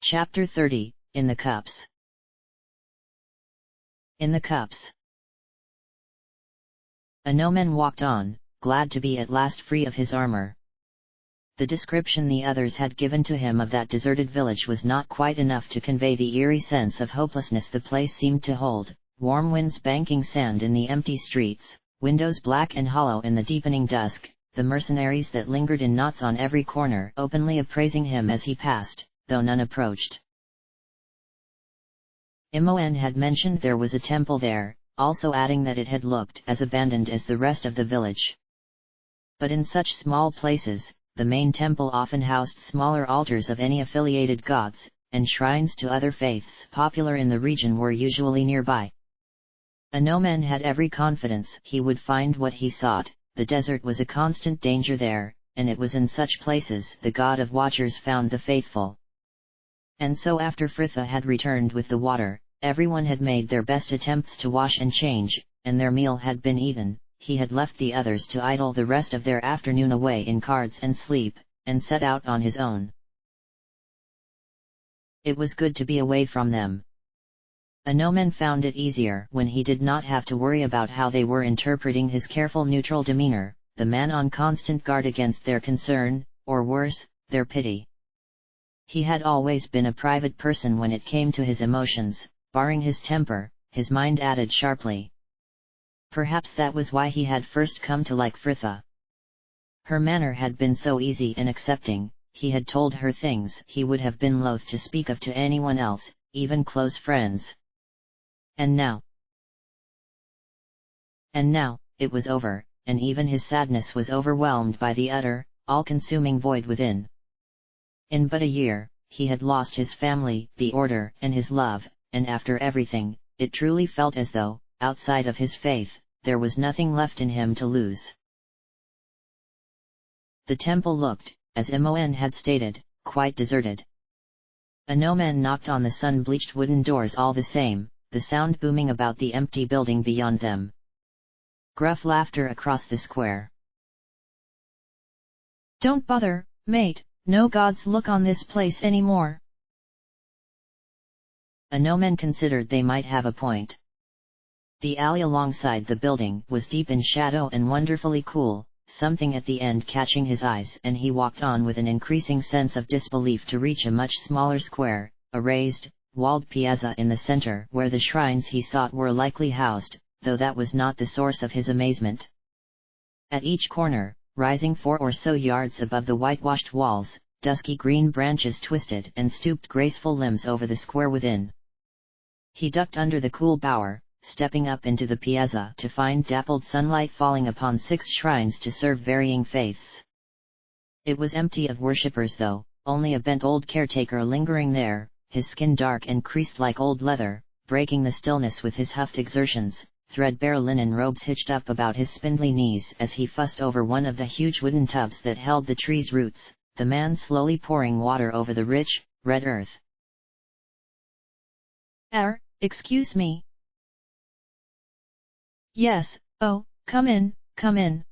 Chapter 30, In the Cups. In the Cups. A no-man walked on, glad to be at last free of his armor. The description the others had given to him of that deserted village was not quite enough to convey the eerie sense of hopelessness the place seemed to hold, warm winds banking sand in the empty streets, windows black and hollow in the deepening dusk, the mercenaries that lingered in knots on every corner openly appraising him as he passed, though none approached. Imoen had mentioned there was a temple there, also adding that it had looked as abandoned as the rest of the village. But in such small places, the main temple often housed smaller altars of any affiliated gods, and shrines to other faiths popular in the region were usually nearby. A no-man had every confidence he would find what he sought. The desert was a constant danger there, and it was in such places the god of watchers found the faithful. And so after Fritha had returned with the water, everyone had made their best attempts to wash and change, and their meal had been eaten. He had left the others to idle the rest of their afternoon away in cards and sleep, and set out on his own. It was good to be away from them. A no-man found it easier when he did not have to worry about how they were interpreting his careful neutral demeanor, the man on constant guard against their concern, or worse, their pity. He had always been a private person when it came to his emotions, barring his temper, his mind added sharply. Perhaps that was why he had first come to like Fritha. Her manner had been so easy and accepting, he had told her things he would have been loath to speak of to anyone else, even close friends. And now, it was over, and even his sadness was overwhelmed by the utter, all-consuming void within. In but a year, he had lost his family, the order, and his love, and after everything, it truly felt as though, outside of his faith, there was nothing left in him to lose. The temple looked, as Imoen had stated, quite deserted. A no-man knocked on the sun-bleached wooden doors all the same, the sound booming about the empty building beyond them. Gruff laughter across the square. "Don't bother, mate, no gods look on this place anymore." A no-man considered they might have a point. The alley alongside the building was deep in shadow and wonderfully cool, something at the end catching his eyes, and he walked on with an increasing sense of disbelief to reach a much smaller square, a raised, walled piazza in the center where the shrines he sought were likely housed, though that was not the source of his amazement. At each corner, rising 4 or so yards above the whitewashed walls, dusky green branches twisted and stooped graceful limbs over the square within. He ducked under the cool bower, stepping up into the piazza to find dappled sunlight falling upon 6 shrines to serve varying faiths. It was empty of worshippers though, only a bent old caretaker lingering there, his skin dark and creased like old leather, breaking the stillness with his huffed exertions, threadbare linen robes hitched up about his spindly knees as he fussed over one of the huge wooden tubs that held the tree's roots, the man slowly pouring water over the rich, red earth. Excuse me." "Yes, oh, come in, come in."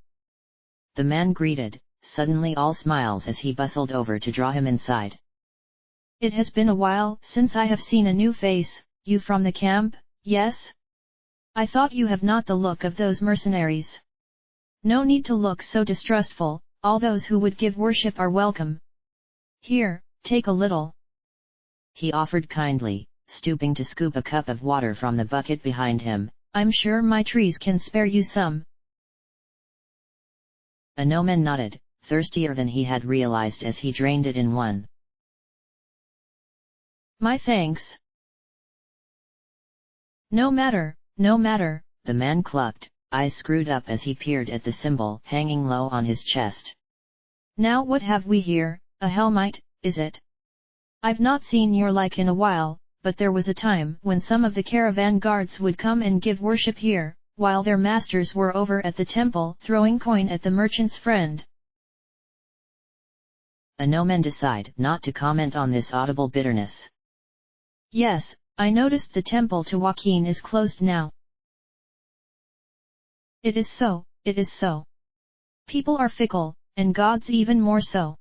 The man greeted, suddenly all smiles as he bustled over to draw him inside. "It has been a while since I have seen a new face. You from the camp, yes? I thought you have not the look of those mercenaries. No need to look so distrustful, all those who would give worship are welcome. Here, take a little." He offered kindly, stooping to scoop a cup of water from the bucket behind him. "I'm sure my trees can spare you some." A no-man nodded, thirstier than he had realized as he drained it in one. "My thanks." No matter," the man clucked, eyes screwed up as he peered at the symbol hanging low on his chest. "Now what have we here, a helmite, is it? I've not seen your like in a while, but there was a time when some of the caravan guards would come and give worship here, while their masters were over at the temple throwing coin at the merchant's friend." A no-man decided not to comment on this audible bitterness. "Yes, I noticed the temple to Joaquin is closed now." It is so. People are fickle, and gods even more so.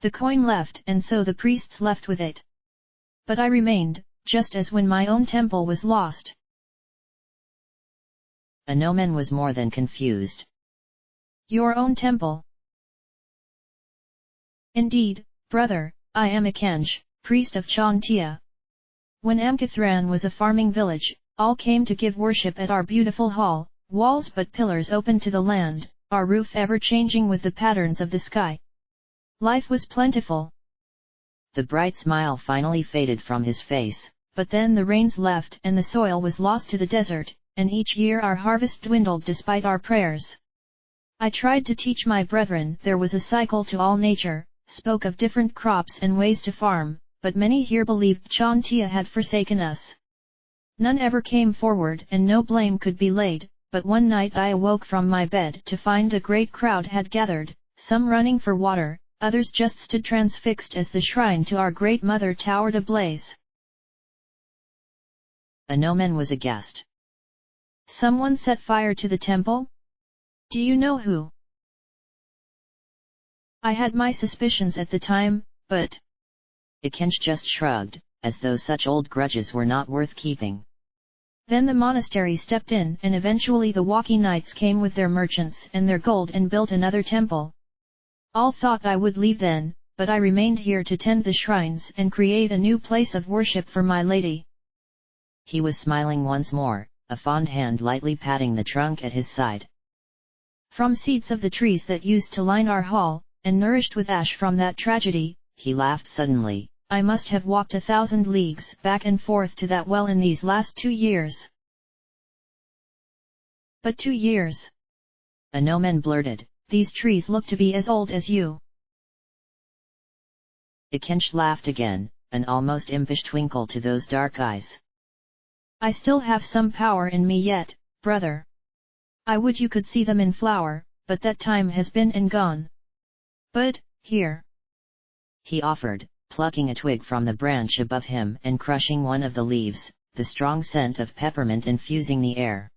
The coin left and so the priests left with it. But I remained, just as when my own temple was lost. Anomen was more than confused. Your own temple? Indeed, brother, I am Akensh, priest of Chantia. When Amkithran was a farming village, all came to give worship at our beautiful hall, walls but pillars open to the land, our roof ever changing with the patterns of the sky. Life was plentiful. The bright smile finally faded from his face. But then the rains left and the soil was lost to the desert, and each year our harvest dwindled despite our prayers. I tried to teach my brethren there was a cycle to all nature, spoke of different crops and ways to farm, but many here believed Chantia had forsaken us. None ever came forward and no blame could be laid, but one night I awoke from my bed to find a great crowd had gathered, some running for water, others just stood transfixed as the shrine to our great mother towered ablaze. Anomen was aghast. Someone set fire to the temple? Do you know who? I had my suspicions at the time, but... Akensh just shrugged, as though such old grudges were not worth keeping. Then the monastery stepped in and eventually the Walkie Knights came with their merchants and their gold and built another temple. All thought I would leave then, but I remained here to tend the shrines and create a new place of worship for my lady. He was smiling once more, a fond hand lightly patting the trunk at his side. From seeds of the trees that used to line our hall, and nourished with ash from that tragedy, he laughed suddenly. I must have walked 1,000 leagues back and forth to that well in these last 2 years. But 2 years? Anomen blurted, these trees look to be as old as you. Akensh laughed again, an almost impish twinkle to those dark eyes. I still have some power in me yet, brother. I would you could see them in flower, but that time has been and gone. But, here. He offered, plucking a twig from the branch above him and crushing one of the leaves, the strong scent of peppermint infusing the air.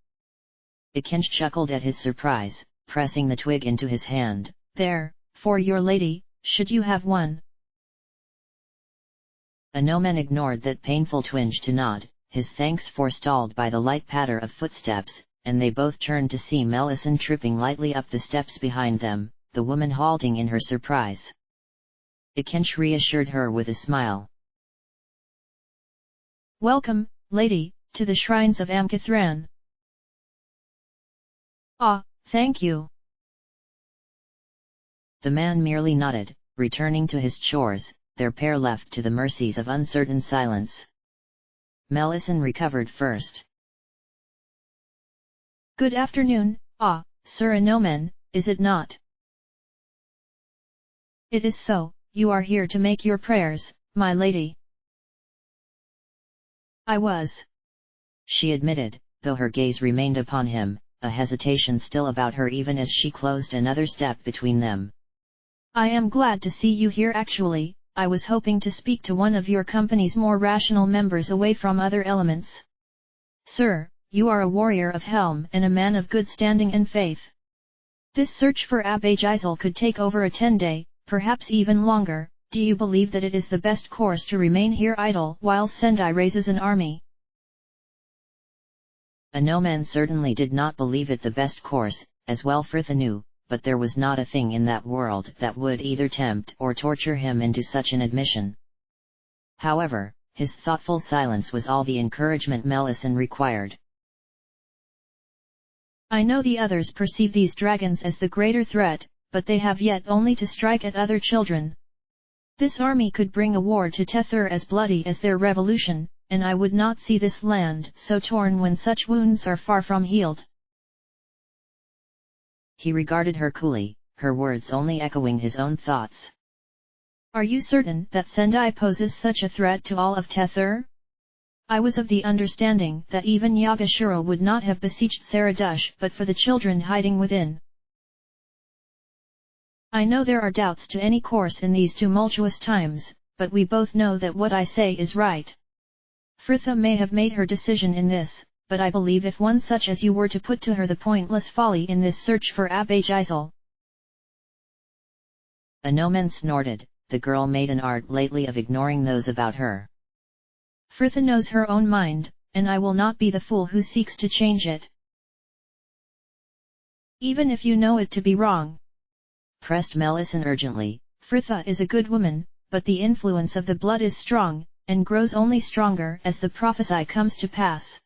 Akensh chuckled at his surprise, pressing the twig into his hand. There, for your lady, should you have one. Anomen ignored that painful twinge to nod, his thanks forestalled by the light patter of footsteps, and they both turned to see Melisande tripping lightly up the steps behind them, the woman halting in her surprise. Akensh reassured her with a smile. Welcome, lady, to the shrines of Amkithran. Ah, thank you. The man merely nodded, returning to his chores, their pair left to the mercies of uncertain silence. Melisande recovered first. Good afternoon, Sir Anomen, is it not? It is so, you are here to make your prayers, my lady. I was. She admitted, though her gaze remained upon him, a hesitation still about her even as she closed another step between them. I am glad to see you here actually. I was hoping to speak to one of your company's more rational members away from other elements. Sir, you are a warrior of Helm and a man of good standing and faith. This search for Abbe Gisel could take over a 10-day, perhaps even longer. Do you believe that it is the best course to remain here idle while Sendai raises an army? Anomen certainly did not believe it the best course, as well Fritha knew, but there was not a thing in that world that would either tempt or torture him into such an admission. However, his thoughtful silence was all the encouragement Melisande required. I know the others perceive these dragons as the greater threat, but they have yet only to strike at other children. This army could bring a war to Tether as bloody as their revolution, and I would not see this land so torn when such wounds are far from healed. He regarded her coolly, her words only echoing his own thoughts. Are you certain that Sendai poses such a threat to all of Tether? I was of the understanding that even Yagashura would not have besieged Saradush but for the children hiding within. I know there are doubts to any course in these tumultuous times, but we both know that what I say is right. Fritha may have made her decision in this, but I believe if one such as you were to put to her the pointless folly in this search for Abbe Gisel. Anomen snorted, the girl made an art lately of ignoring those about her. Frithha knows her own mind, and I will not be the fool who seeks to change it. Even if you know it to be wrong, pressed Melisande urgently. Frithha is a good woman, but the influence of the blood is strong, and grows only stronger as the prophecy comes to pass.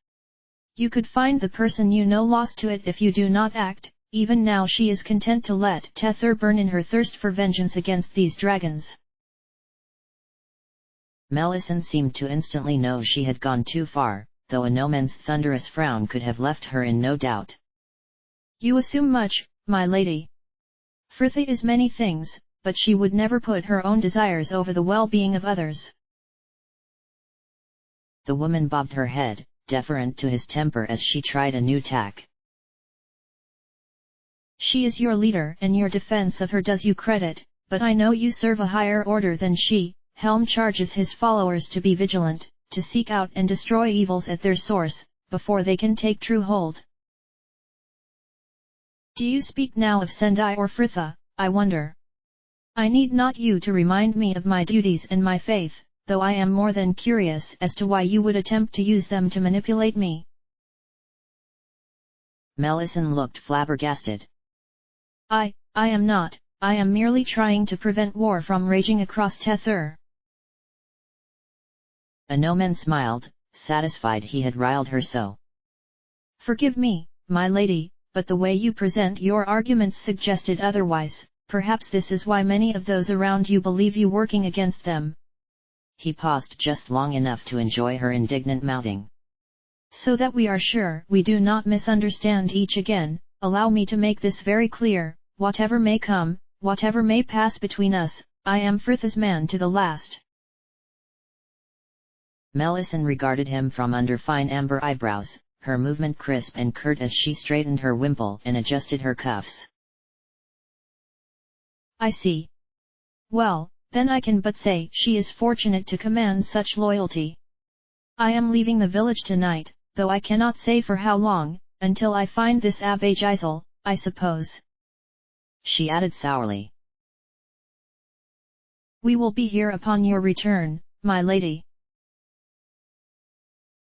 You could find the person you know lost to it if you do not act. Even now she is content to let Tether burn in her thirst for vengeance against these dragons. Melisande seemed to instantly know she had gone too far, though a noman's thunderous frown could have left her in no doubt. You assume much, my lady. Frithha is many things, but she would never put her own desires over the well-being of others. The woman bobbed her head, deferent to his temper as she tried a new tack. She is your leader and your defense of her does you credit, but I know you serve a higher order than she. Helm charges his followers to be vigilant, to seek out and destroy evils at their source, before they can take true hold. Do you speak now of Sendai or Frithha, I wonder? I need not you to remind me of my duties and my faith, though I am more than curious as to why you would attempt to use them to manipulate me. Melisande looked flabbergasted. I am not, I am merely trying to prevent war from raging across Tether. Anoman smiled, satisfied he had riled her so. Forgive me, my lady, but the way you present your arguments suggested otherwise. Perhaps this is why many of those around you believe you working against them. He paused just long enough to enjoy her indignant mouthing. So that we are sure we do not misunderstand each again, allow me to make this very clear, whatever may come, whatever may pass between us, I am Frithha's man to the last. Melisande regarded him from under fine amber eyebrows, her movement crisp and curt as she straightened her wimple and adjusted her cuffs. I see. Well, then I can but say she is fortunate to command such loyalty. I am leaving the village tonight, though I cannot say for how long, until I find this Abbe Gisel, I suppose. She added sourly. We will be here upon your return, my lady.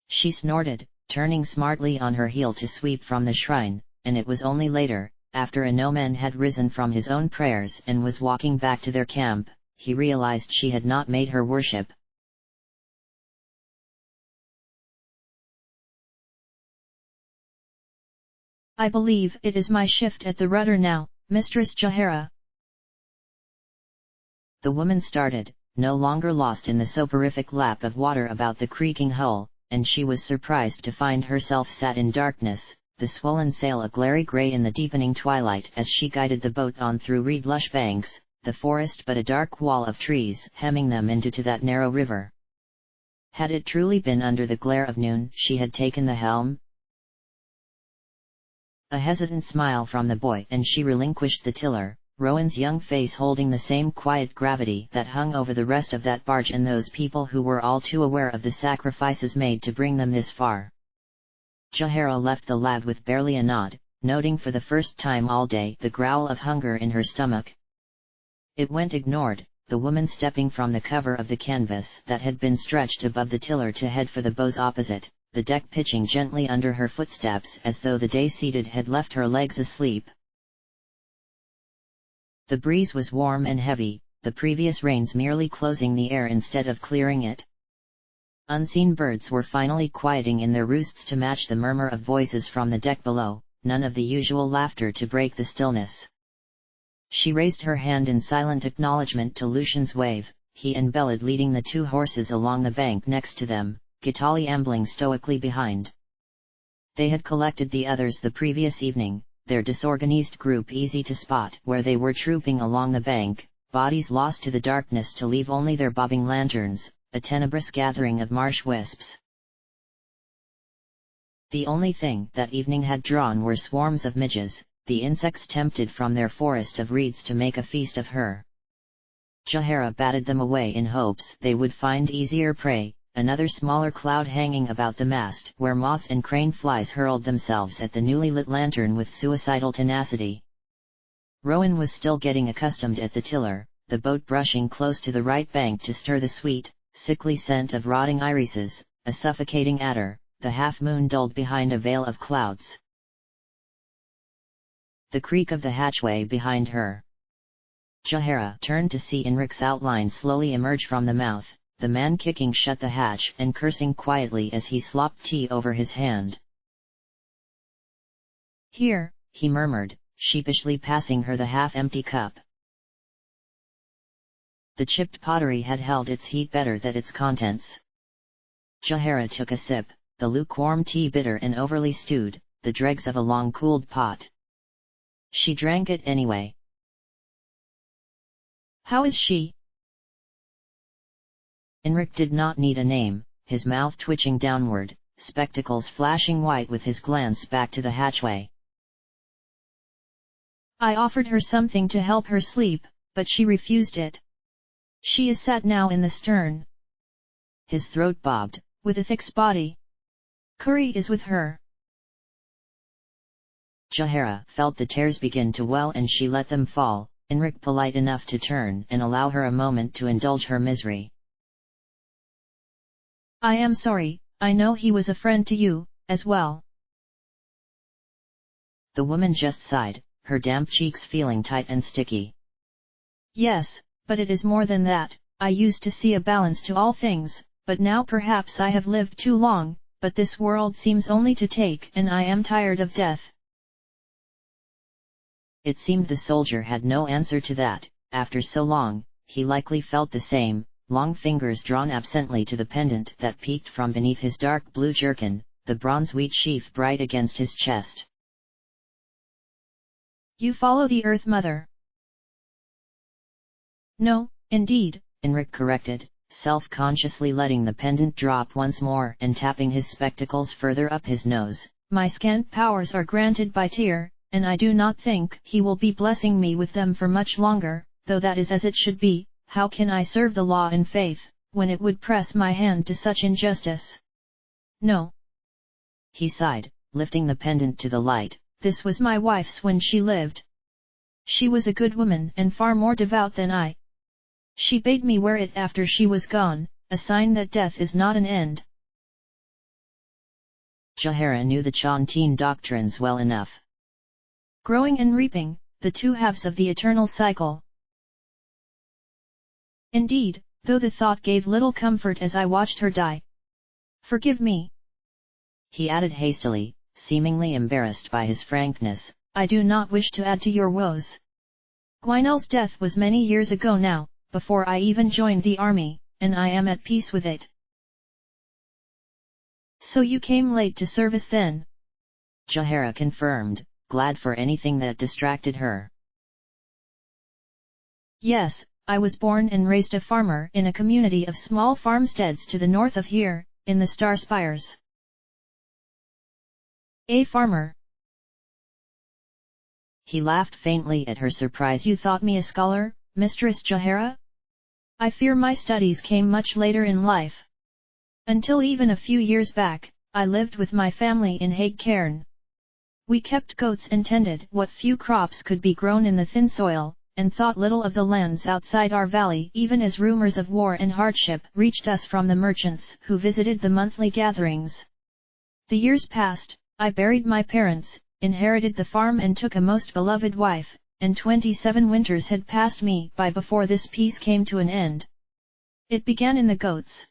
She snorted, turning smartly on her heel to sweep from the shrine, and it was only later, after Anoman had risen from his own prayers and was walking back to their camp, he realized she had not made her worship. I believe it is my shift at the rudder now, Mistress Jahara. The woman started, no longer lost in the soporific lap of water about the creaking hull, and she was surprised to find herself sat in darkness, the swollen sail a glary grey in the deepening twilight as she guided the boat on through reed-lush banks, the forest but a dark wall of trees hemming them into that narrow river. Had it truly been under the glare of noon she had taken the helm? A hesitant smile from the boy and she relinquished the tiller, Rowan's young face holding the same quiet gravity that hung over the rest of that barge and those people who were all too aware of the sacrifices made to bring them this far. Jahara left the lad with barely a nod, noting for the first time all day the growl of hunger in her stomach. It went ignored, the woman stepping from the cover of the canvas that had been stretched above the tiller to head for the bows opposite, the deck pitching gently under her footsteps as though the day seated had left her legs asleep. The breeze was warm and heavy, the previous rains merely closing the air instead of clearing it. Unseen birds were finally quieting in their roosts to match the murmur of voices from the deck below, none of the usual laughter to break the stillness. She raised her hand in silent acknowledgement to Lucian's wave, he and Belid leading the two horses along the bank next to them, Gitali ambling stoically behind. They had collected the others the previous evening, their disorganized group easy to spot where they were trooping along the bank, bodies lost to the darkness to leave only their bobbing lanterns, a tenebrous gathering of marsh wisps. The only thing that evening had drawn were swarms of midges, the insects tempted from their forest of reeds to make a feast of her. Jahara batted them away in hopes they would find easier prey, another smaller cloud hanging about the mast where moths and crane flies hurled themselves at the newly lit lantern with suicidal tenacity. Rowan was still getting accustomed at the tiller, the boat brushing close to the right bank to stir the sweet, sickly scent of rotting irises, a suffocating adder, the half-moon dulled behind a veil of clouds. The creak of the hatchway behind her. Jahara turned to see Enric's outline slowly emerge from the mouth, the man kicking shut the hatch and cursing quietly as he slopped tea over his hand. "Here," he murmured, sheepishly passing her the half-empty cup. The chipped pottery had held its heat better than its contents. Jahara took a sip, the lukewarm tea bitter and overly stewed, the dregs of a long-cooled pot. She drank it anyway. "How is she?" Enric did not need a name, his mouth twitching downward, spectacles flashing white with his glance back to the hatchway. "I offered her something to help her sleep, but she refused it. She is sat now in the stern." His throat bobbed. "With a thick body. Curry is with her." Jahara felt the tears begin to well and she let them fall, Enric polite enough to turn and allow her a moment to indulge her misery. "I am sorry, I know he was a friend to you, as well." The woman just sighed, her damp cheeks feeling tight and sticky. "Yes, but it is more than that. I used to see a balance to all things, but now perhaps I have lived too long, but this world seems only to take and I am tired of death." It seemed the soldier had no answer to that. After so long, he likely felt the same, long fingers drawn absently to the pendant that peeked from beneath his dark blue jerkin, the bronze wheat sheath bright against his chest. "You follow the Earth Mother?" "No, indeed," Enric corrected, self-consciously letting the pendant drop once more and tapping his spectacles further up his nose. "My scant powers are granted by Tyr, and I do not think he will be blessing me with them for much longer, though that is as it should be. How can I serve the law in faith, when it would press my hand to such injustice? No." He sighed, lifting the pendant to the light. "This was my wife's when she lived. She was a good woman and far more devout than I. She bade me wear it after she was gone, a sign that death is not an end." Jahara knew the Chantine doctrines well enough. Growing and reaping, the two halves of the eternal cycle. Indeed, though the thought gave little comfort as I watched her die. "Forgive me," he added hastily, seemingly embarrassed by his frankness. "I do not wish to add to your woes. Gwynel's death was many years ago now, before I even joined the army, and I am at peace with it." "So you came late to service then?" Jahara confirmed, glad for anything that distracted her. "Yes, I was born and raised a farmer in a community of small farmsteads to the north of here, in the Star Spires." "A farmer?" He laughed faintly at her surprise. "You thought me a scholar, Mistress Jahara? I fear my studies came much later in life. Until even a few years back, I lived with my family in Hague Cairn. We kept goats and tended what few crops could be grown in the thin soil, and thought little of the lands outside our valley, even as rumors of war and hardship reached us from the merchants who visited the monthly gatherings. The years passed, I buried my parents, inherited the farm and took a most beloved wife, and 27 winters had passed me by before this peace came to an end. It began in the goats.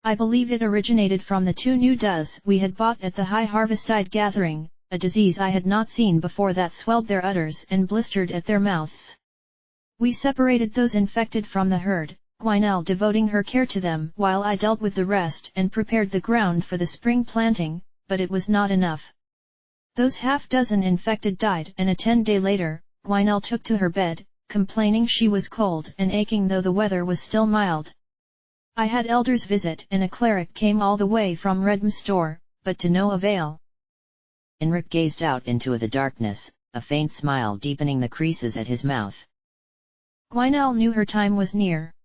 I believe it originated from the 2 new does we had bought at the high harvestide gathering, a disease I had not seen before that swelled their udders and blistered at their mouths. We separated those infected from the herd, Gwynel devoting her care to them while I dealt with the rest and prepared the ground for the spring planting, but it was not enough. Those half-dozen infected died, and a 10-day later, Gwynel took to her bed, complaining she was cold and aching though the weather was still mild. I had elders visit and a cleric came all the way from Redmstor, but to no avail." Enric gazed out into the darkness, a faint smile deepening the creases at his mouth. "Gwynel knew her time was near.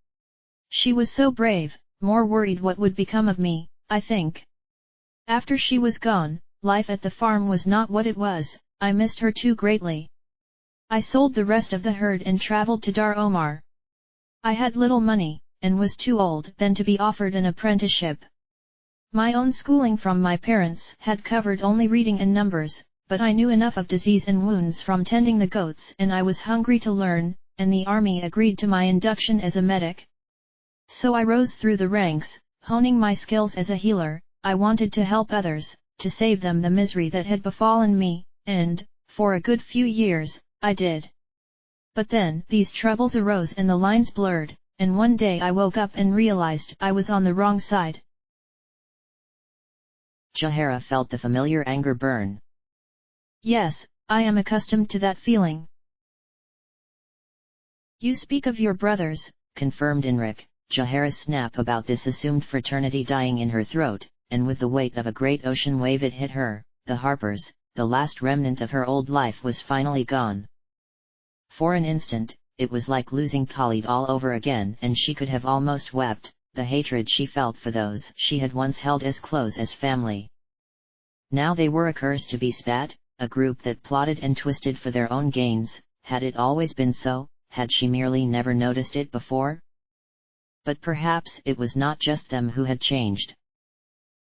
She was so brave, more worried what would become of me, I think. After she was gone, life at the farm was not what it was. I missed her too greatly. I sold the rest of the herd and travelled to Dar Omar. I had little money, and was too old then to be offered an apprenticeship. My own schooling from my parents had covered only reading and numbers, but I knew enough of disease and wounds from tending the goats and I was hungry to learn, and the army agreed to my induction as a medic. So I rose through the ranks, honing my skills as a healer. I wanted to help others, to save them the misery that had befallen me, and, for a good few years, I did. But then these troubles arose and the lines blurred, and one day I woke up and realized I was on the wrong side. Jahara felt the familiar anger burn. Yes, I am accustomed to that feeling. You speak of your brothers, confirmed Inrik, Jahara's snap about this assumed fraternity dying in her throat, and with the weight of a great ocean wave it hit her. The Harpers, the last remnant of her old life, was finally gone. For an instant, it was like losing Khalid all over again, and she could have almost wept, the hatred she felt for those she had once held as close as family. Now they were a curse to be spat, a group that plotted and twisted for their own gains. Had it always been so? Had she merely never noticed it before? But perhaps it was not just them who had changed.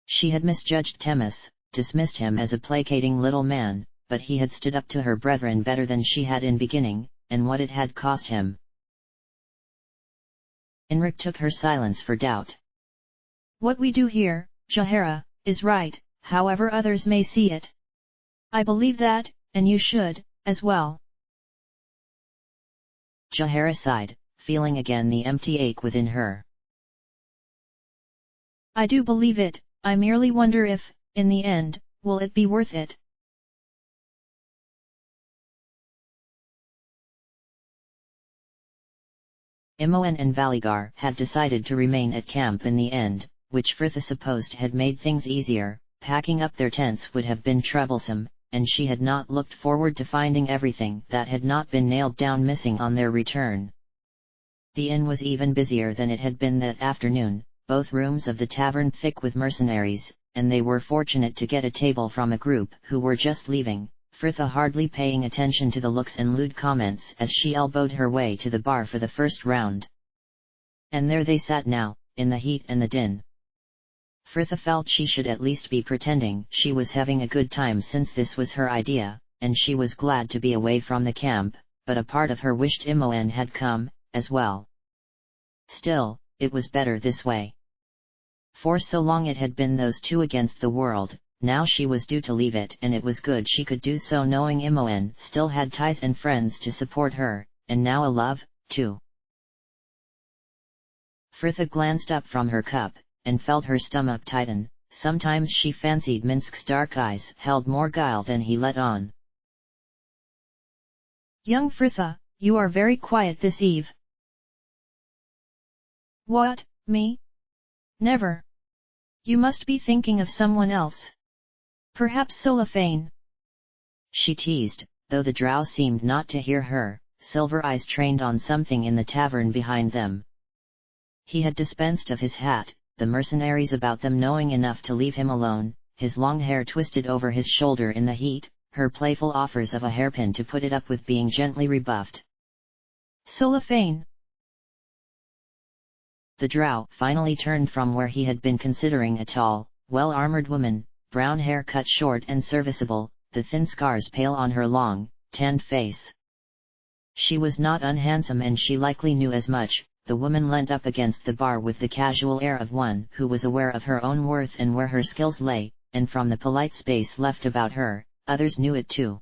She had misjudged Temis, dismissed him as a placating little man, but he had stood up to her brethren better than she had in beginning, and what it had cost him. Inrik took her silence for doubt. What we do here, Jahara, is right, however others may see it. I believe that, and you should, as well. Jahara sighed, feeling again the empty ache within her. I do believe it, I merely wonder if, in the end, will it be worth it? Imoen and Valigar had decided to remain at camp in the end, which Frithha supposed had made things easier. Packing up their tents would have been troublesome, and she had not looked forward to finding everything that had not been nailed down missing on their return. The inn was even busier than it had been that afternoon, both rooms of the tavern thick with mercenaries, and they were fortunate to get a table from a group who were just leaving, Frithha hardly paying attention to the looks and lewd comments as she elbowed her way to the bar for the first round. And there they sat now, in the heat and the din. Frithha felt she should at least be pretending she was having a good time since this was her idea, and she was glad to be away from the camp, but a part of her wished Imoen had come, as well. Still, it was better this way. For so long it had been those two against the world. Now she was due to leave it, and it was good she could do so knowing Imoen still had ties and friends to support her, and now a love, too. Frithha glanced up from her cup, and felt her stomach tighten. Sometimes she fancied Minsk's dark eyes held more guile than he let on. Young Frithha, you are very quiet this eve. What, me? Never. You must be thinking of someone else. Perhaps Solifane. She teased, though the drow seemed not to hear her, silver eyes trained on something in the tavern behind them. He had dispensed of his hat, the mercenaries about them knowing enough to leave him alone, his long hair twisted over his shoulder in the heat, her playful offers of a hairpin to put it up with being gently rebuffed. Solifane. The drow finally turned from where he had been considering a tall, well-armored woman, brown hair cut short and serviceable, the thin scars pale on her long, tanned face. She was not unhandsome and she likely knew as much. The woman leant up against the bar with the casual air of one who was aware of her own worth and where her skills lay, and from the polite space left about her, others knew it too.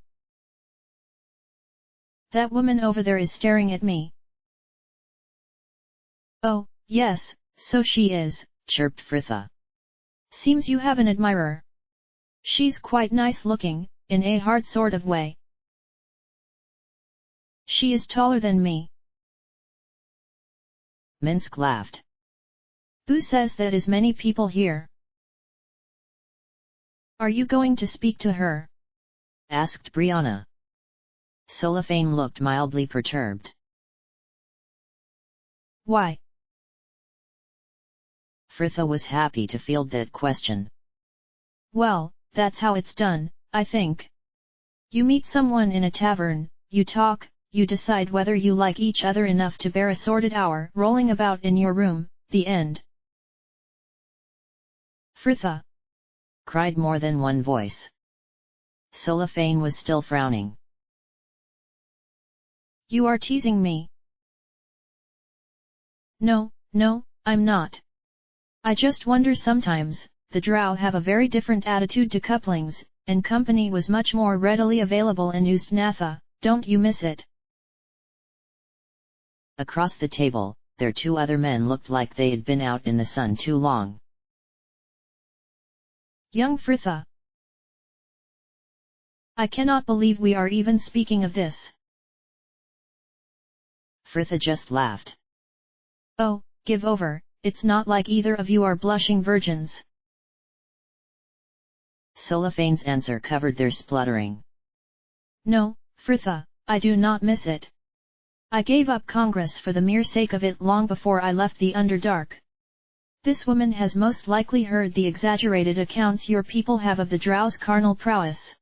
That woman over there is staring at me. Oh, yes, so she is, chirped Frithha. Seems you have an admirer. She's quite nice looking, in a hard sort of way. She is taller than me. Minsk laughed. Who says that is many people here? Are you going to speak to her? Asked Brianna. Solifane looked mildly perturbed. Why? Frithha was happy to field that question. Well, that's how it's done, I think. You meet someone in a tavern, you talk, you decide whether you like each other enough to bear a sordid hour rolling about in your room, the end. Fritha! Cried more than one voice. Cellophane was still frowning. You are teasing me. No, I'm not. I just wonder sometimes, the drow have a very different attitude to couplings, and company was much more readily available in Ustnatha, don't you miss it? Across the table, their two other men looked like they had been out in the sun too long. Young Fritha! I cannot believe we are even speaking of this. Fritha just laughed. Oh, give over, it's not like either of you are blushing virgins. Celophane's answer covered their spluttering. No, Fritha, I do not miss it. I gave up Congress for the mere sake of it long before I left the Underdark. This woman has most likely heard the exaggerated accounts your people have of the drow's carnal prowess.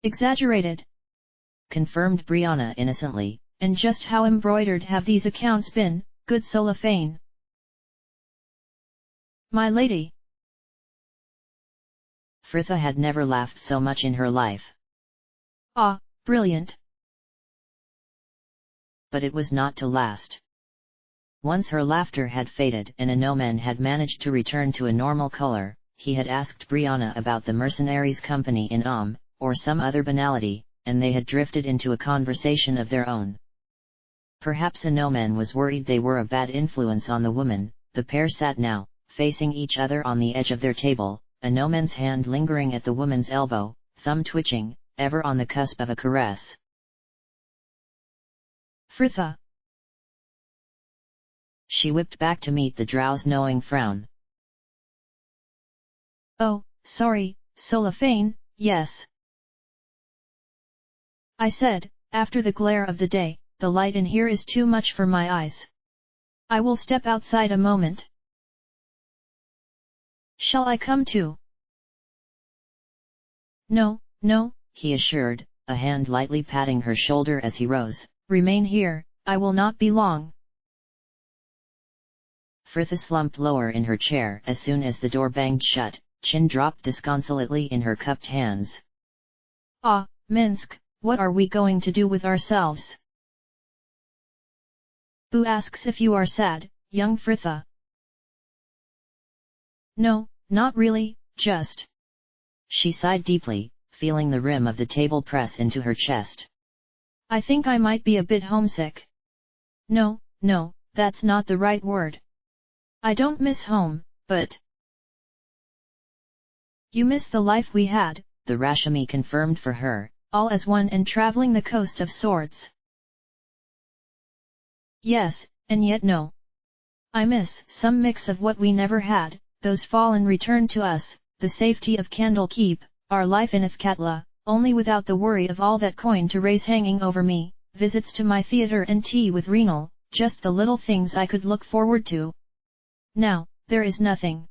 Exaggerated? Confirmed Brianna innocently. And just how embroidered have these accounts been, good Cellophane? My lady! Fritha had never laughed so much in her life. Ah, brilliant! But it was not to last. Once her laughter had faded and Anoman had managed to return to a normal color, he had asked Brianna about the mercenaries' company in or some other banality, and they had drifted into a conversation of their own. Perhaps Anoman was worried they were a bad influence on the woman. The pair sat now, facing each other on the edge of their table, Anoman's hand lingering at the woman's elbow, thumb twitching, ever on the cusp of a caress. Fritha! She whipped back to meet the drow's knowing frown. Oh, sorry, Cellophane, yes. I said, after the glare of the day, the light in here is too much for my eyes. I will step outside a moment. Shall I come too? No, he assured, a hand lightly patting her shoulder as he rose. Remain here, I will not be long. Fritha slumped lower in her chair as soon as the door banged shut, chin dropped disconsolately in her cupped hands. Ah, Minsk, what are we going to do with ourselves? Boo asks if you are sad, young Fritha. No, not really, just. She sighed deeply, feeling the rim of the table press into her chest. I think I might be a bit homesick. No, that's not the right word. I don't miss home, but... You miss the life we had, the Rashmi confirmed for her, all as one and traveling the coast of swords. Yes, and yet no. I miss some mix of what we never had, those fallen returned to us, the safety of Candlekeep, our life in Ithkatla, only without the worry of all that coin to raise hanging over me, visits to my theatre and tea with Renal, just the little things I could look forward to. Now, there is nothing.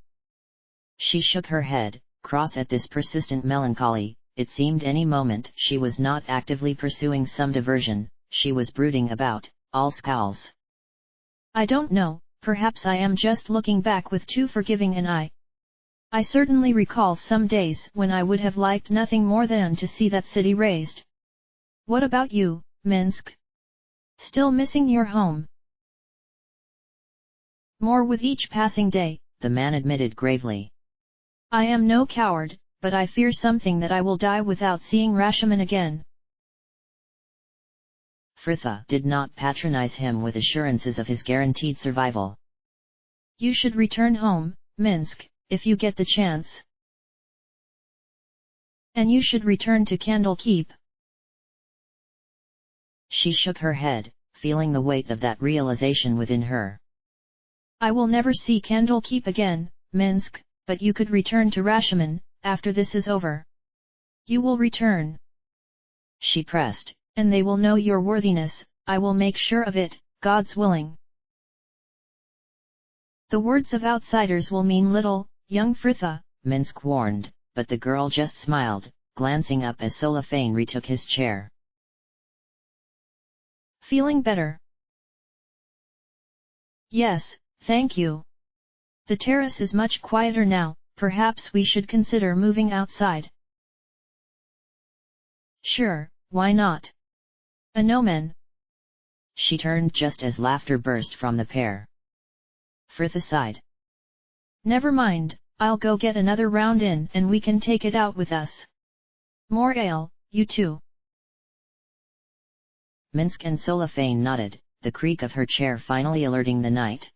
She shook her head, cross at this persistent melancholy. It seemed any moment she was not actively pursuing some diversion, she was brooding about, all scowls. I don't know, perhaps I am just looking back with too forgiving an eye. I certainly recall some days when I would have liked nothing more than to see that city razed. What about you, Minsk? Still missing your home? More with each passing day, the man admitted gravely. I am no coward, but I fear something that I will die without seeing Rashomon again. Fritha did not patronize him with assurances of his guaranteed survival. You should return home, Minsk, if you get the chance. And you should return to Candlekeep. She shook her head, feeling the weight of that realization within her. I will never see Candlekeep again, Minsk, but you could return to Rashomon, after this is over. You will return. She pressed. And they will know your worthiness, I will make sure of it, God's willing. The words of outsiders will mean little, young Fritha, Minsk warned, but the girl just smiled, glancing up as Cellophane retook his chair. Feeling better? Yes, thank you. The terrace is much quieter now, perhaps we should consider moving outside. Sure, why not? Anomen. She turned just as laughter burst from the pair. Fritha sighed. Never mind, I'll go get another round in and we can take it out with us. More ale, you too. Minsk and Solifane nodded, the creak of her chair finally alerting the knight.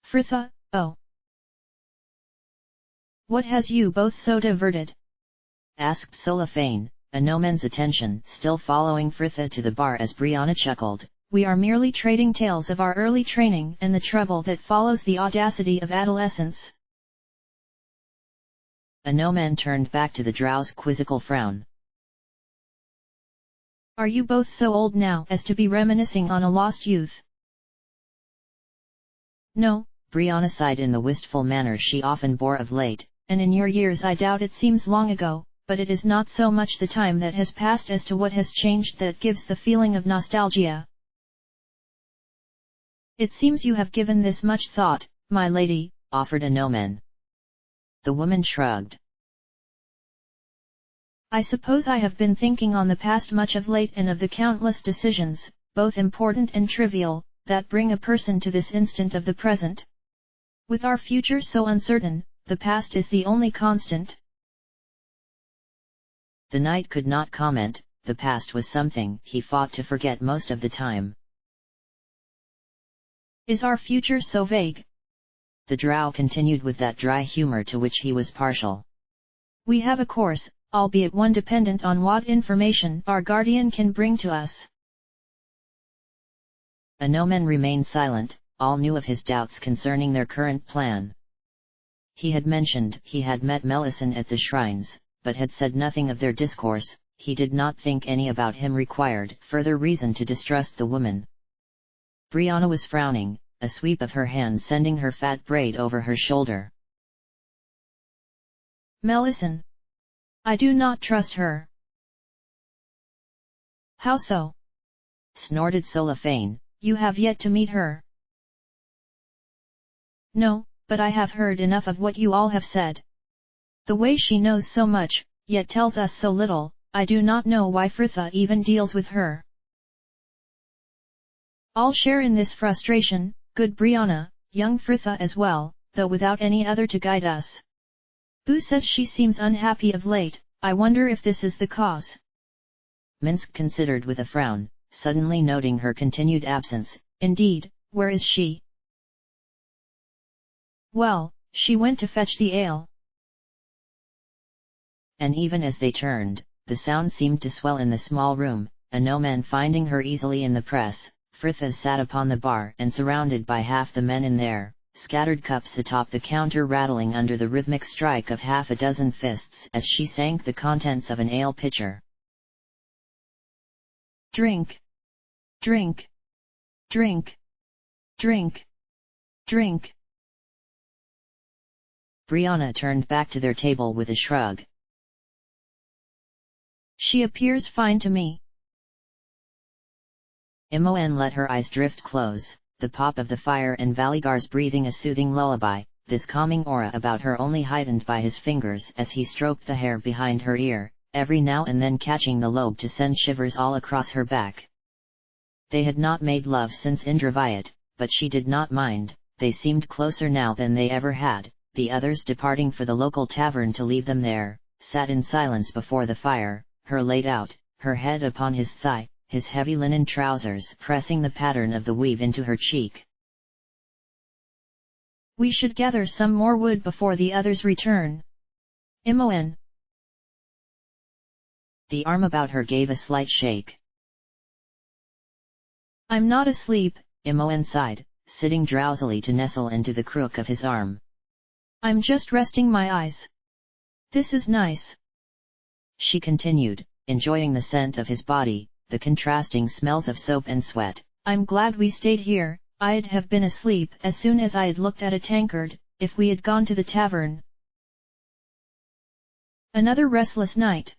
Fritha, oh. What has you both so diverted? Asked Solifane, Anomen's attention still following Fritha to the bar as Brianna chuckled. We are merely trading tales of our early training and the trouble that follows the audacity of adolescence. Anomen turned back to the drow's quizzical frown. Are you both so old now as to be reminiscing on a lost youth? No, Brianna sighed in the wistful manner she often bore of late. And in your years I doubt it seems long ago, but it is not so much the time that has passed as to what has changed that gives the feeling of nostalgia. It seems you have given this much thought, my lady, offered Anomen. The woman shrugged. I suppose I have been thinking on the past much of late and of the countless decisions, both important and trivial, that bring a person to this instant of the present. With our future so uncertain, the past is the only constant. The knight could not comment, the past was something he fought to forget most of the time. Is our future so vague? The drow continued with that dry humor to which he was partial. We have a course, albeit one dependent on what information our guardian can bring to us. Anomen remained silent, all knew of his doubts concerning their current plan. He had mentioned he had met Melisande at the shrines, but had said nothing of their discourse. He did not think any about him required further reason to distrust the woman. Brianna was frowning, a sweep of her hand sending her fat braid over her shoulder. Melisande. I do not trust her. How so? Snorted Solifane, you have yet to meet her. No, but I have heard enough of what you all have said. The way she knows so much, yet tells us so little, I do not know why Fritha even deals with her. All share in this frustration, good Brianna, young Fritha as well, though without any other to guide us. Boo says she seems unhappy of late, I wonder if this is the cause. Minsk considered with a frown, suddenly noting her continued absence. Indeed, where is she? Well, she went to fetch the ale. And even as they turned, the sound seemed to swell in the small room, Anomen finding her easily in the press. Fritha sat upon the bar and surrounded by half the men in there, scattered cups atop the counter rattling under the rhythmic strike of half a dozen fists as she sank the contents of an ale pitcher. Drink! Drink! Drink! Drink! Drink! Brianna turned back to their table with a shrug. She appears fine to me. Imoen let her eyes drift close, the pop of the fire and Valigar's breathing a soothing lullaby, this calming aura about her only heightened by his fingers as he stroked the hair behind her ear, every now and then catching the lobe to send shivers all across her back. They had not made love since Indraviat, but she did not mind, they seemed closer now than they ever had. The others departing for the local tavern to leave them there, sat in silence before the fire, her laid out, her head upon his thigh, his heavy linen trousers pressing the pattern of the weave into her cheek. We should gather some more wood before the others return. Imoen. The arm about her gave a slight shake. I'm not asleep, Imoen sighed, sitting drowsily to nestle into the crook of his arm. I'm just resting my eyes. This is nice. She continued, enjoying the scent of his body, the contrasting smells of soap and sweat. I'm glad we stayed here, I'd have been asleep as soon as I had looked at a tankard, if we had gone to the tavern. Another restless night.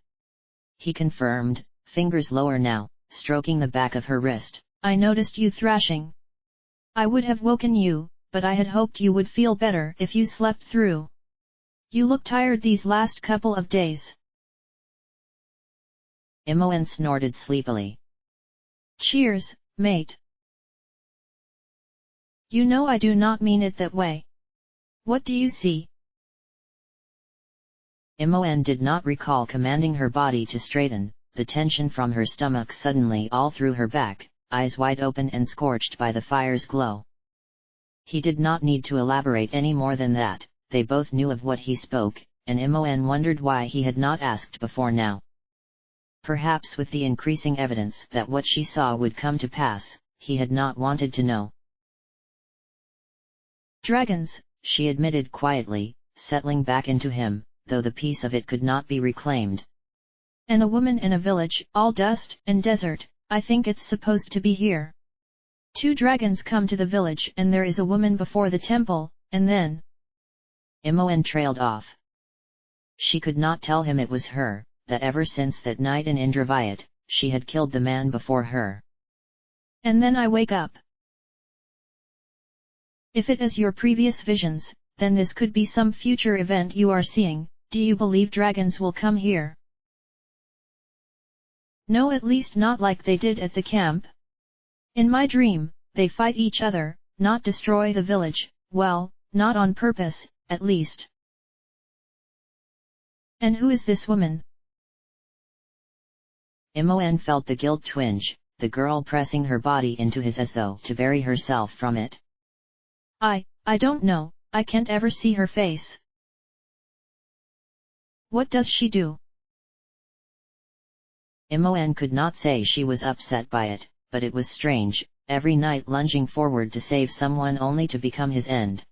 He confirmed, fingers lower now, stroking the back of her wrist. I noticed you thrashing. I would have woken you, but I had hoped you would feel better if you slept through. You look tired these last couple of days. Imoen snorted sleepily. Cheers, mate. You know I do not mean it that way. What do you see? Imoen did not recall commanding her body to straighten, the tension from her stomach suddenly all through her back, eyes wide open and scorched by the fire's glow. He did not need to elaborate any more than that, they both knew of what he spoke, and Imoen wondered why he had not asked before now. Perhaps with the increasing evidence that what she saw would come to pass, he had not wanted to know. Dragons, she admitted quietly, settling back into him, though the piece of it could not be reclaimed. And a woman in a village, all dust and desert, I think it's supposed to be here. 2 dragons come to the village and there is a woman before the temple, and then... Imoen trailed off. She could not tell him it was her, that ever since that night in Indravayat, she had killed the man before her. And then I wake up. If it is your previous visions, then this could be some future event you are seeing. Do you believe dragons will come here? No, at least not like they did at the camp. In my dream, they fight each other, not destroy the village, well, not on purpose, at least. And who is this woman? Imoen felt the guilt twinge, the girl pressing her body into his as though to bury herself from it. I don't know, I can't ever see her face. What does she do? Imoen could not say she was upset by it, but it was strange, every night lunging forward to save someone only to become his end.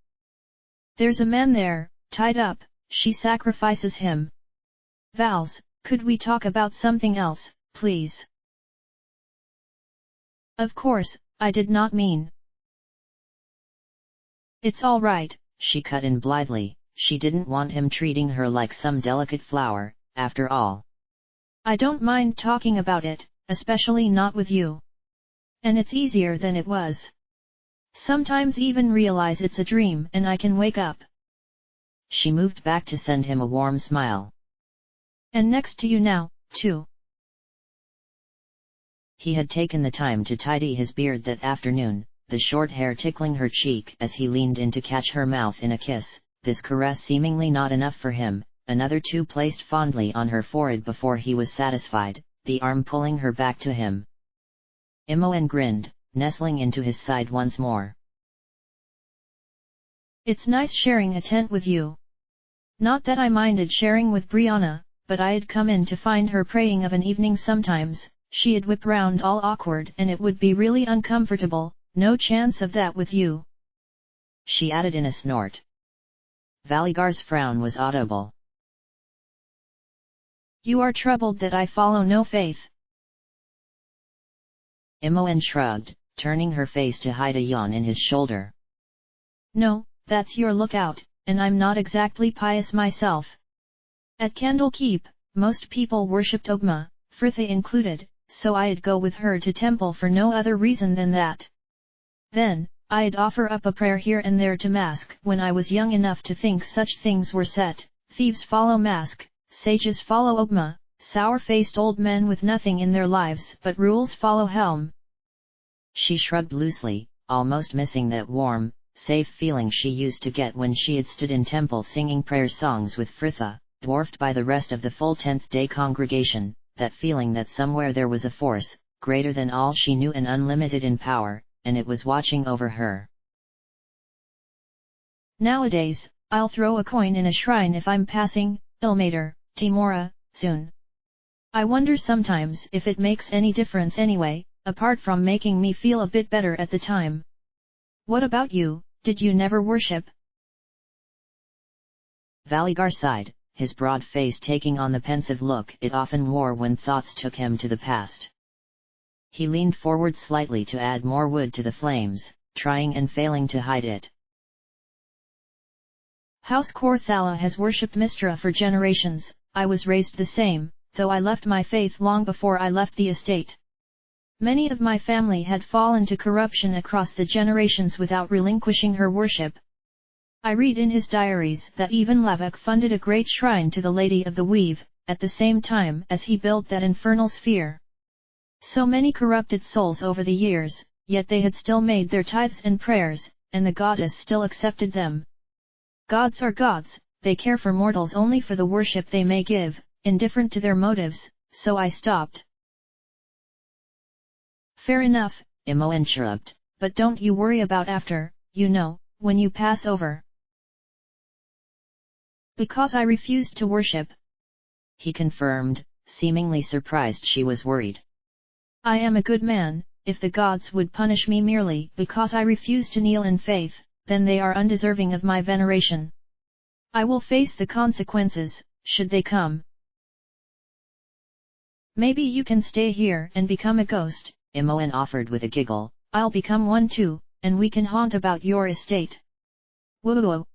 There's a man there, tied up, she sacrifices him. Vals, could we talk about something else, please? Of course, I did not mean. It's all right, she cut in blithely, she didn't want him treating her like some delicate flower, after all. I don't mind talking about it, especially not with you. And it's easier than it was. Sometimes even realize it's a dream and I can wake up. She moved back to send him a warm smile. And next to you now, too. He had taken the time to tidy his beard that afternoon, the short hair tickling her cheek as he leaned in to catch her mouth in a kiss, this caress seemingly not enough for him, another 2 placed fondly on her forehead before he was satisfied, the arm pulling her back to him. Imoen grinned, nestling into his side once more. It's nice sharing a tent with you. Not that I minded sharing with Brianna, but I'd come in to find her praying of an evening sometimes, she'd whip round all awkward and it would be really uncomfortable, no chance of that with you. She added in a snort. Valigar's frown was audible. You are troubled that I follow no faith. Imoen shrugged, turning her face to hide a yawn in his shoulder. No, that's your lookout, and I'm not exactly pious myself. At Candlekeep, most people worshipped Ogma, Fritha included, so I'd go with her to temple for no other reason than that. Then, I'd offer up a prayer here and there to Mask. When I was young enough to think such things were set, thieves follow Mask, sages follow Ogma, sour-faced old men with nothing in their lives but rules follow Helm. She shrugged loosely, almost missing that warm, safe feeling she used to get when she had stood in temple singing prayer songs with Fritha, dwarfed by the rest of the full 10th-day congregation, that feeling that somewhere there was a force, greater than all she knew and unlimited in power, and it was watching over her. Nowadays, I'll throw a coin in a shrine if I'm passing, Ilmater, Timora, soon. I wonder sometimes if it makes any difference anyway, apart from making me feel a bit better at the time. What about you, did you never worship? Valigar sighed, his broad face taking on the pensive look it often wore when thoughts took him to the past. He leaned forward slightly to add more wood to the flames, trying and failing to hide it. House Korthala has worshipped Mistra for generations. I was raised the same, though I left my faith long before I left the estate. Many of my family had fallen to corruption across the generations without relinquishing her worship. I read in his diaries that even Lavak funded a great shrine to the Lady of the Weave, at the same time as he built that infernal sphere. So many corrupted souls over the years, yet they had still made their tithes and prayers, and the goddess still accepted them. Gods are gods, they care for mortals only for the worship they may give, indifferent to their motives, so I stopped. Fair enough, Imoen shrugged. but don't you worry about after, when you pass over. Because I refused to worship, he confirmed, seemingly surprised she was worried. I am a good man. If the gods would punish me merely because I refuse to kneel in faith, then they are undeserving of my veneration. I will face the consequences, should they come. Maybe you can stay here and become a ghost, Imoen offered with a giggle. I'll become one too, and we can haunt about your estate. Whoa!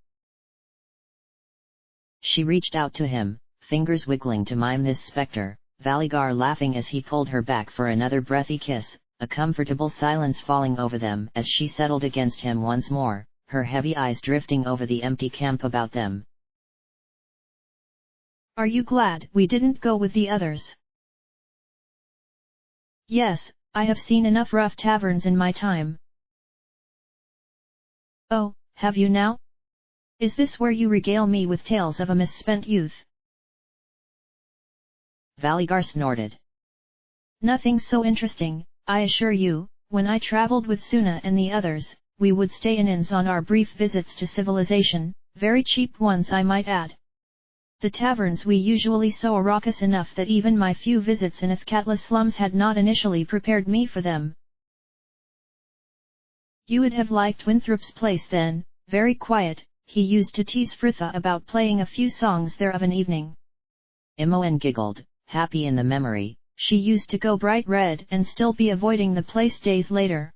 She reached out to him, fingers wiggling to mime this spectre, Valigar laughing as he pulled her back for another breathy kiss, a comfortable silence falling over them as she settled against him once more, her heavy eyes drifting over the empty camp about them. Are you glad we didn't go with the others? Yes, I have seen enough rough taverns in my time. Oh, have you now? Is this where you regale me with tales of a misspent youth? Valigar snorted. Nothing so interesting, I assure you. When I traveled with Suna and the others, we would stay in inns on our brief visits to civilization, very cheap ones I might add. The taverns we usually saw raucous enough that even my few visits in Athkatla slums had not initially prepared me for them. You would have liked Winthrop's place then, very quiet. He used to tease Fritha about playing a few songs there of an evening. Imoen giggled, happy in the memory. She used to go bright red and still be avoiding the place days later.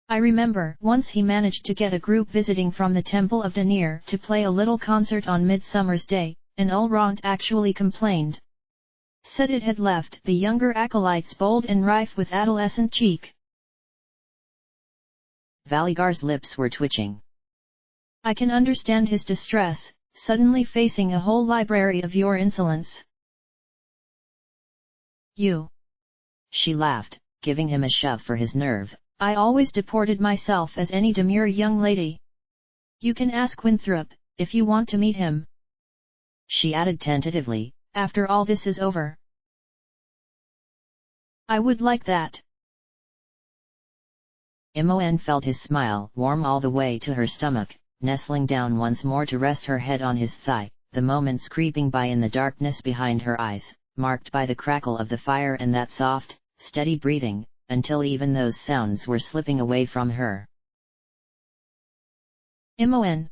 I remember once he managed to get a group visiting from the Temple of Danir to play a little concert on Midsummer's Day, and Ulrond actually complained. Said it had left the younger acolytes bold and rife with adolescent cheek. Valigar's lips were twitching. I can understand his distress, suddenly facing a whole library of your insolence. You. She laughed, giving him a shove for his nerve. I always deported myself as any demure young lady. You can ask Winthrop, if you want to meet him. She added tentatively, after all this is over. I would like that. Imoen felt his smile warm all the way to her stomach, nestling down once more to rest her head on his thigh, the moments creeping by in the darkness behind her eyes, marked by the crackle of the fire and that soft, steady breathing, until even those sounds were slipping away from her. Imoen.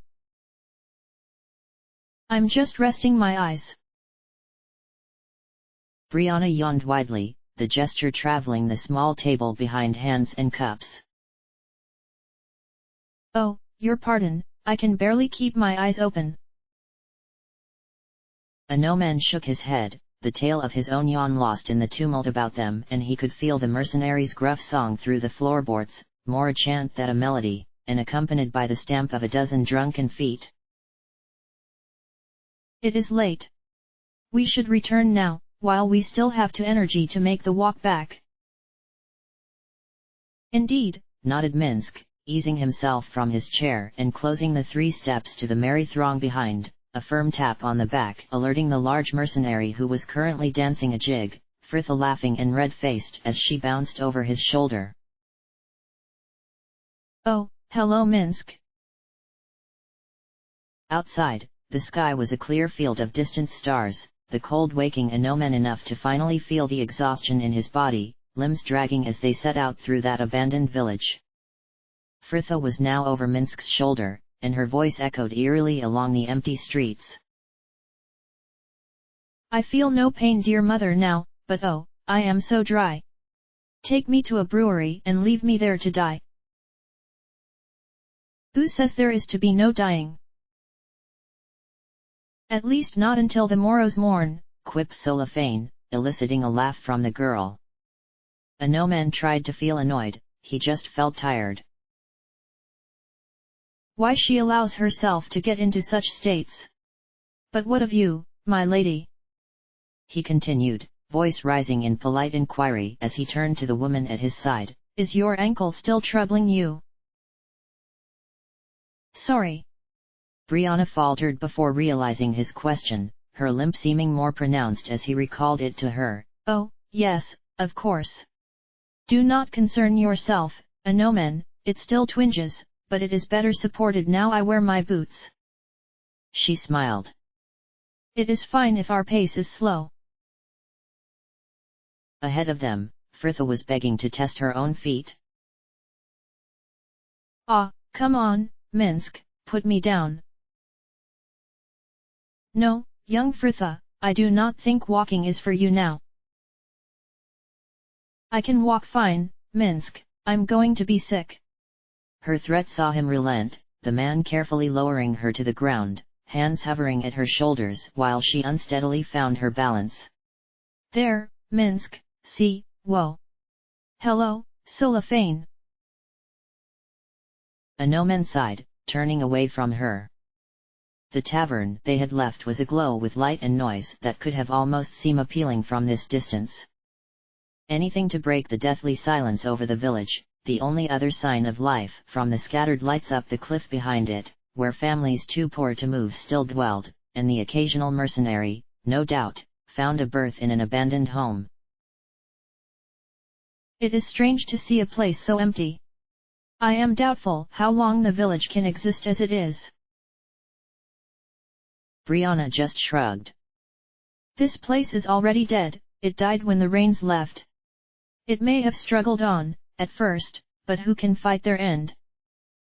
I'm just resting my eyes. Brianna yawned widely, the gesture traveling the small table behind hands and cups. Oh, your pardon, I can barely keep my eyes open. Anoman shook his head, the tale of his own yawn lost in the tumult about them, and he could feel the mercenary's gruff song through the floorboards, more a chant than a melody, and accompanied by the stamp of a dozen drunken feet. It is late. We should return now, while we still have energy to make the walk back. Indeed, nodded Minsk, easing himself from his chair and closing the 3 steps to the merry throng behind, a firm tap on the back alerting the large mercenary who was currently dancing a jig, Fritha laughing and red-faced as she bounced over his shoulder. Oh, hello Minsk. Outside, the sky was a clear field of distant stars, the cold waking Anoman enough to finally feel the exhaustion in his body, limbs dragging as they set out through that abandoned village. Fritha was now over Minsk's shoulder, and her voice echoed eerily along the empty streets. I feel no pain, dear mother, now, but oh, I am so dry. Take me to a brewery and leave me there to die. Who says there is to be no dying? At least not until the morrow's morn, quipped Solophane, eliciting a laugh from the girl. Anoman tried to feel annoyed, he just felt tired. Why she allows herself to get into such states? But what of you, my lady? He continued, voice rising in polite inquiry as he turned to the woman at his side. Is your ankle still troubling you? Sorry. Brianna faltered before realizing his question, her limp seeming more pronounced as he recalled it to her. Oh, yes, of course. Do not concern yourself, Anoman, it still twinges, but it is better supported now I wear my boots. She smiled. It is fine if our pace is slow. Ahead of them, Fritha was begging to test her own feet. Ah, come on, Minsk, put me down. No, young Fritha, I do not think walking is for you now. I can walk fine, Minsk, I'm going to be sick. Her threat saw him relent, the man carefully lowering her to the ground, hands hovering at her shoulders while she unsteadily found her balance. There, Minsk, see, whoa. Hello, Cellophane. Anoman sighed, turning away from her. The tavern they had left was aglow with light and noise that could have almost seemed appealing from this distance. Anything to break the deathly silence over the village, the only other sign of life from the scattered lights up the cliff behind it, where families too poor to move still dwelled, and the occasional mercenary, no doubt, found a berth in an abandoned home. It is strange to see a place so empty. I am doubtful how long the village can exist as it is. Brianna just shrugged. This place is already dead, it died when the rains left. It may have struggled on, at first, but who can fight their end?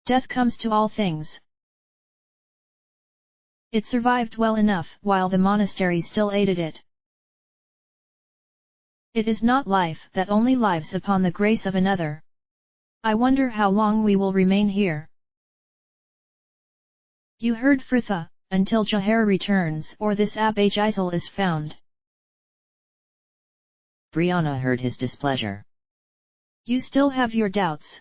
Death comes to all things. It survived well enough while the monastery still aided it. It is not life that only lives upon the grace of another. I wonder how long we will remain here. You heard Fritha, until Jahar returns or this Abbe Gisel is found. Brianna heard his displeasure. You still have your doubts.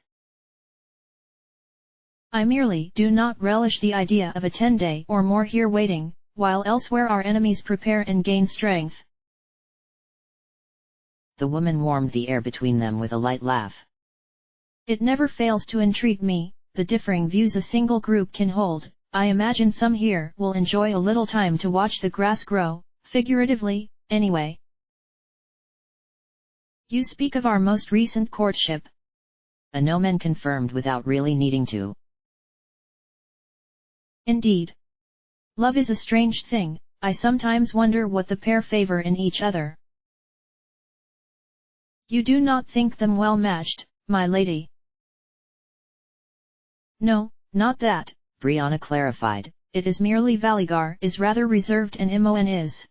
I merely do not relish the idea of a 10-day or more here waiting, while elsewhere our enemies prepare and gain strength. The woman warmed the air between them with a light laugh. It never fails to intrigue me, the differing views a single group can hold. I imagine some here will enjoy a little time to watch the grass grow, figuratively, anyway. You speak of our most recent courtship. Anoman confirmed without really needing to. Indeed. Love is a strange thing, I sometimes wonder what the pair favor in each other. You do not think them well matched, my lady? No, not that, Brianna clarified. It is merely Valigar is rather reserved and Imoen is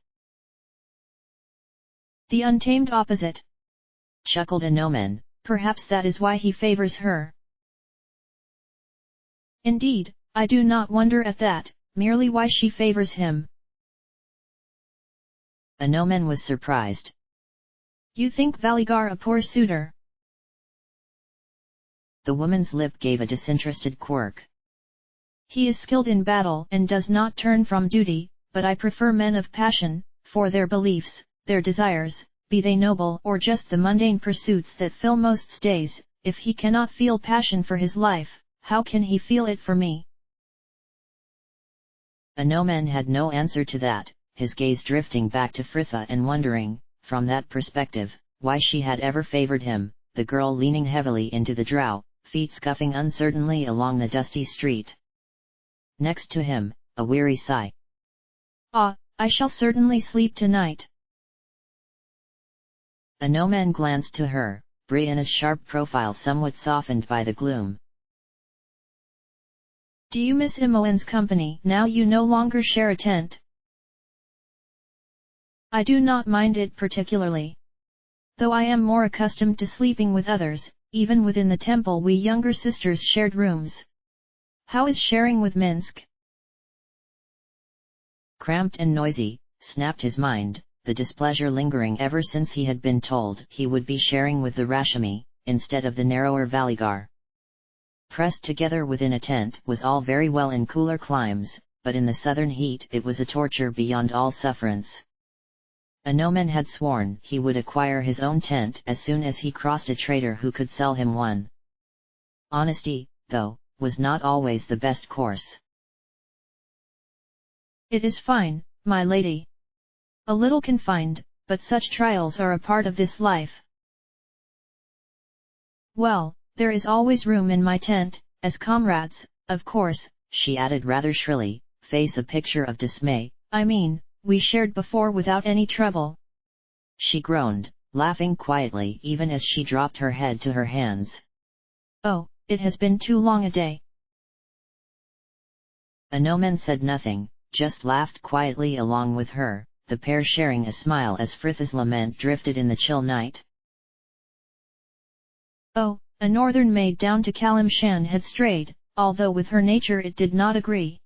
the untamed opposite. Chuckled Anoman. Perhaps that is why he favors her. Indeed, I do not wonder at that, merely why she favors him. Anoman was surprised. You think Valigar a poor suitor? The woman's lip gave a disinterested quirk. He is skilled in battle and does not turn from duty, but I prefer men of passion, for their beliefs, their desires, be they noble or just the mundane pursuits that fill most days. If he cannot feel passion for his life, how can he feel it for me? Anoman had no answer to that, his gaze drifting back to Fritha and wondering, from that perspective, why she had ever favored him, the girl leaning heavily into the drow, feet scuffing uncertainly along the dusty street. Next to him, a weary sigh. Ah, I shall certainly sleep tonight. Anoman glanced to her, Brianna's sharp profile somewhat softened by the gloom. Do you miss Imoen's company now you no longer share a tent? I do not mind it particularly. Though I am more accustomed to sleeping with others, even within the temple we younger sisters shared rooms. How is sharing with Minsk? Cramped and noisy, snapped his mind, the displeasure lingering ever since he had been told he would be sharing with the Rashmi, instead of the narrower Valigar. Pressed together within a tent was all very well in cooler climes, but in the southern heat it was a torture beyond all sufferance. Anoman had sworn he would acquire his own tent as soon as he crossed a trader who could sell him one. Honesty, though, was not always the best course. It is fine, my lady. A little confined, but such trials are a part of this life. Well, there is always room in my tent, as comrades, of course, she added rather shrilly, face a picture of dismay. I mean, we shared before without any trouble. She groaned, laughing quietly even as she dropped her head to her hands. Oh, it has been too long a day. Anoman said nothing, just laughed quietly along with her, the pair sharing a smile as Fritha's lament drifted in the chill night. Oh, a northern maid down to Kalimshan had strayed, although with her nature it did not agree.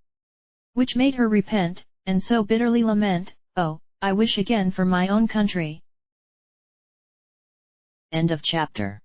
Which made her repent, and so bitterly lament, oh, I wish again for my own country. End of chapter.